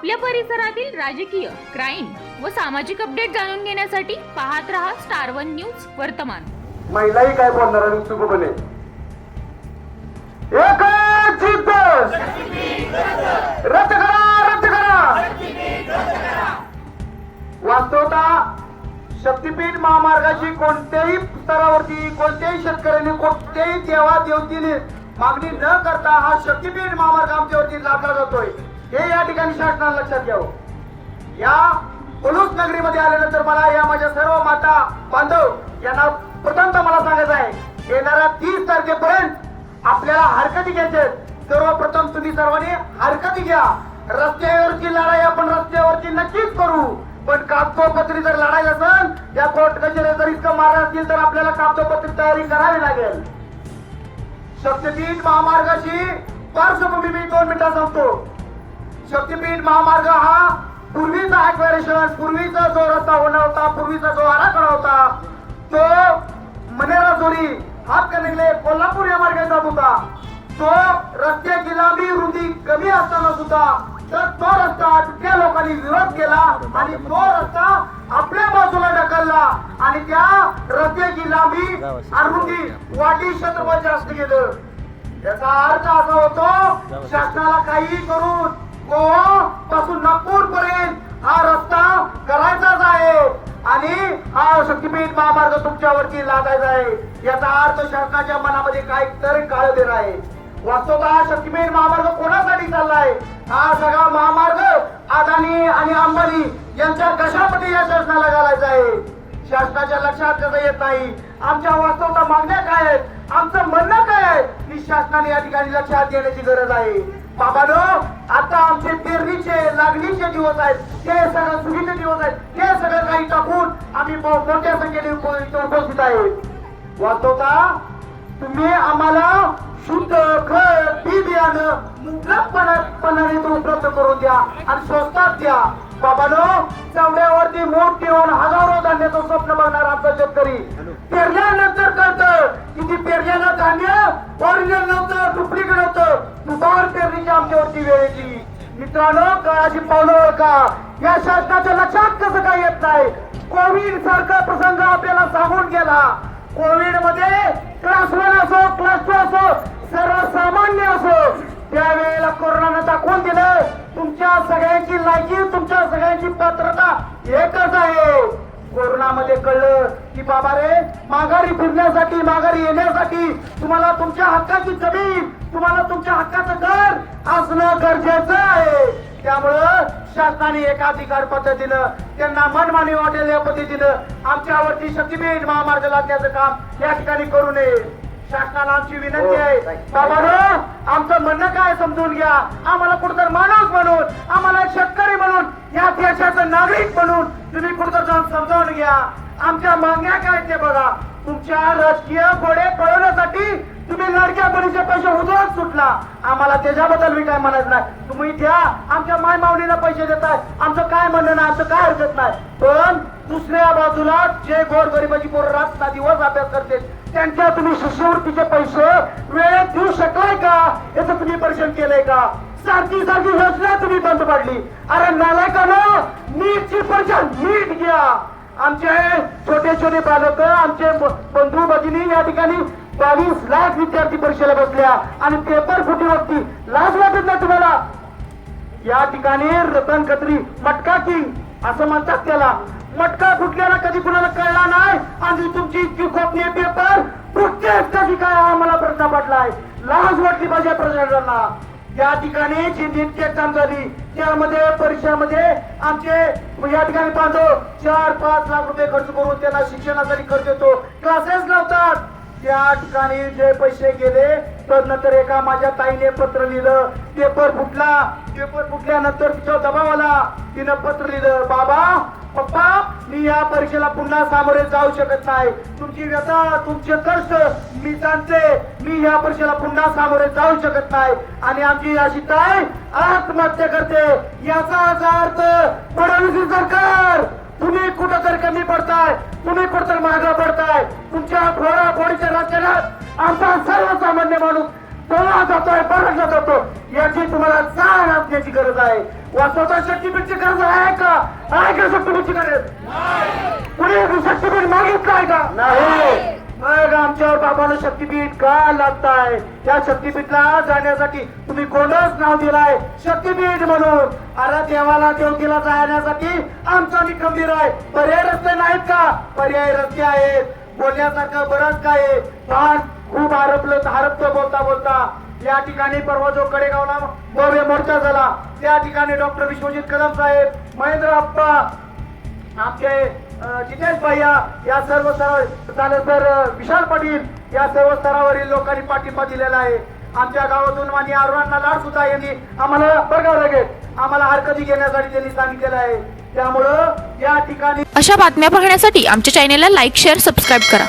आपल्या परिसरातील राजकीय, क्राईम व सामाजिक अपडेट जाणून घेण्यासाठी पाहत रहा स्टार वन न्यूज वर्तमान. महिलाही काय बोलणार आणि सुखपणे एकच जिद्द रद्द करा रद्द करा. वास्तवता शक्तीपीठ महामार्गाची कोणत्याही स्तरावरती कोणत्याही शेतकऱ्यांनी कोणत्याही देवा देवतीने मागणी न करता हा शक्तीपीठ महामार्ग आमच्यावरती लादला जातोय हे या ठिकाणी शासनाला लक्षात घ्यावं. या पलूस नगरीमध्ये आल्यानंतर मला या माझ्या सर्व माता बांधव यांना प्रथमतः मला सांगायचं आहे, येणाऱ्या 30 तारखेपर्यंत आपल्याला हरकती घ्यायच्या. सर्वप्रथम तुम्ही सर्वांनी हरकती घ्या. रस्त्यावरची लढाई आपण रस्त्यावरची नक्कीच करू, पण कागदोपत्री जर लढाई असेल या कोर्ट कचेऱ्या जर इतकं मारत असतील तर आपल्याला कागदोपत्री तयारी करावी लागेल. शक्तीपीठ महामार्गाची पार्श्वभूमी मी 2 मिनिटात सांगतो. शक्तीपीठ महामार्ग हा पूर्वीचा ॲक्वेरेशन, पूर्वीचा जो रस्ता होणार होता, पूर्वीचा जो आराखडा होता तो मनेराजोरी हातकणंगले कोल्हापूर या मार्गाने जात होता. तो रस्त्याची लांबी रुंदी कमी असताना सुद्धा तर तो रस्ता त्या लोकांनी विरोध केला आणि तो रस्ता आपल्या बाजूला ढकलला आणि त्या रस्त्याची लांबी आणि रुंदी वाढली, क्षेत्रफळ जास्त गेलं. याचा अर्थ असा होतो शासनाला काही करून गोवा पासून नागपूर पर्यंत हा रस्ता करायचाच आहे आणि हा शक्तीपीठ महामार्ग तुमच्यावरती लादायचा आहे. याचा अर्थ शासनाच्या मनामध्ये काहीतरी काळबेर आहे. वास्तवतः शक्तीपीठ महामार्ग कोणासाठी चाललाय? हा सगळा महामार्ग अदानी आणि अंबानी यांच्या कशामध्ये या शासनाला घालायचा आहे. शासनाच्या लक्षात कसं येत नाही. आमच्या वास्तवता मागण्या काय आहेत, आमचं म्हणणं काय आहे की शासनाने या ठिकाणी लक्षात देण्याची गरज आहे. बाबांनो, आता आमचे पेरणीचे लागणीचे दिवस आहेत, ते सगळं सुगीचे दिवस आहेत, ते सगळं काही टाकून आम्ही मोठ्या संख्येने उपस्थित आहे. वास्तवता तुम्ही आम्हाला शुद्ध खत बी बियाणं मुबलकपणाने उपलब्ध करून द्या आणि स्वस्तात द्या. बाबांनो, चवड्यावरती मोठ ठेवून हजारो धान्याचं स्वप्न बघणार आमचा शेतकरी पेरल्यानंतर कळतं की ती पेरल्यानं धान्य ओरिजिनल नव्हतं, डुप्लिकेट होतं. दुबार पेरणीची आमच्यावरती वेळेची. मित्रांनो, काळाची पावलं ओळखा. या शासनाच्या लक्षात कसं काय येत नाही? कोविड सारखा प्रसंग आपल्याला सांगून गेला. कोविड मध्ये क्लास 1 असो, क्लास 2 असो, सर्वसामान्य असो, त्यावेळेला कोरोनानं दाखवून दिलं तुमच्या सगळ्यांची लायकी, तुमच्या सगळ्यांची पात्रता एकच आहे. कोरोनामध्ये कळलं की बाबा रे, माघारी फिरण्यासाठी, माघारी येण्यासाठी तुम्हाला तुमच्या हक्काची जमीन, तुम्हाला तुमच्या हक्काचं घर असणं गरजेचं आहे. त्यामुळं शासनाने एकाधिकार पद्धतीनं त्यांना मनमानी वाटेल या पद्धतीनं आमच्यावरती शक्तीपीठ महामार्ग लादण्याचं काम या ठिकाणी करू नये. शासनाला आमची विनंती आहे, बाबांनो, आमचं म्हणणं काय समजून घ्या. आम्हाला कुठतर माणूस म्हणून, आम्हाला शेतकरी म्हणून, या देशाचं नागरिक म्हणून तुम्ही कुठतर जाऊन समजावून घ्या. आमच्या मागण्या काय ते बघा. तुमच्या राजकीय घोडे पळवण्यासाठी तुम्ही लाडक्या बहिणीचे पैसे उधळत सुटला. आम्हाला त्याच्याबद्दल मी काय म्हणायचं नाही. तुम्ही द्या, आमच्या माय माऊलीला पैसे देताय, आमचं काय म्हणणं नाही, आमचं काय हरकत नाही. पण दुसऱ्या बाजूला जे गोरगरिबाची पोरं रात्र दिवस अभ्यास करते त्यांच्या तुम्ही शिष्यवृत्तीचे पैसे वेळेत देऊ शकलाय का? याचं तुम्ही परीक्षण केलंय का? सारखी सारखी योजना तुम्ही बंद पाडली. अरे नालायकांनो, नीटची परीक्षा नीट घ्या. आमचे छोटे छोटे बालक, आमचे बंधू भगिनी या ठिकाणी 22 लाख विद्यार्थी परीक्षेला बसल्या आणि पेपर फुटीवरती लाज वाटत नाही तुम्हाला? या ठिकाणी रतन खत्री मटका किंग असं म्हणतात त्याला. मटका फुटल्याला कधी कुणाला कळला नाही आणि तुमची इतकी गोपनीय पेपर फुटतेच कधी काय आम्हाला प्रश्न पडलाय. लाज वाटली पाहिजे प्रशासनाला. या ठिकाणी जी नीटची एक्झाम झाली त्यामध्ये परीक्षामध्ये आमचे या ठिकाणी बांधव 4-5 लाख रुपये खर्च करून त्यांना शिक्षणासाठी खर्च येतो, क्लासेस लावतात. त्या ठिकाणी जे पैसे गेले तर नंतर एका माझ्या ताईने पत्र लिहिलं. पेपर फुटला. पेपर फुटल्यानंतर तिच्या दबाव आला. तिनं पत्र लिहिलं, बाबा पप्पा, मी या परीक्षेला पुन्हा सामोरे जाऊ शकत नाही. तुमची व्यथा, तुमचे कष्ट मी जाणते. मी या परीक्षेला पुन्हा सामोरे जाऊ शकत नाही आणि आमची अशी ताई आत्महत्या करते. याचा अर्थ फडणवीस सरकार तुम्ही कुठं तर कमी पडताय, तुम्ही कुठं तर मागं पडताय. तुमच्या फोडाफोडीच्या राजकारणात आमचा सर्वसामान्य माणूस कोणा जातोय परतला जातो याची तुम्हाला जाण असण्याची गरज आहे. वाचवता शक्तीपीठची गरज आहे का? आहे का शक्तीपीठची गरज? कुणी शक्तीपीठ मागितलं आहे का? नाही. मग आमच्यावर बाबांना शक्तीपीठ का लागताय? त्या शक्तीपीठला जाण्यासाठी तुम्ही कोणच नाव दिलाय शक्तीपीठ म्हणून. अरे देवाला देवतीला जाण्यासाठी आमचा निकंबीर आहे. पर्याय रस्ते नाहीत का? पर्याय रस्ते आहेत. बोलण्यासारखं बरंच काय आहे. पण खूप हरपतो बोलता बोलता. या ठिकाणी परवा जो कडेगावला भव्य मोर्चा झाला त्या ठिकाणी डॉक्टर विश्वजित कदम साहेब, महेंद्र अप्पा, आमचे जितेश भैया या सर्व सर विशाल पाटील या सर्व स्तरावरील लोकांनी पाठिंबा दिलेला आहे. आमच्या गावातून माननीय अरुणांना लाड सुद्धा यांनी आम्हाला बघावं लागेल. आम्हाला हरकती घेण्यासाठी त्यांनी सांगितलेलं आहे. त्यामुळं या ठिकाणी अशा बातम्या पाहण्यासाठी आमच्या चॅनेलला लाईक, शेअर, सबस्क्राईब करा.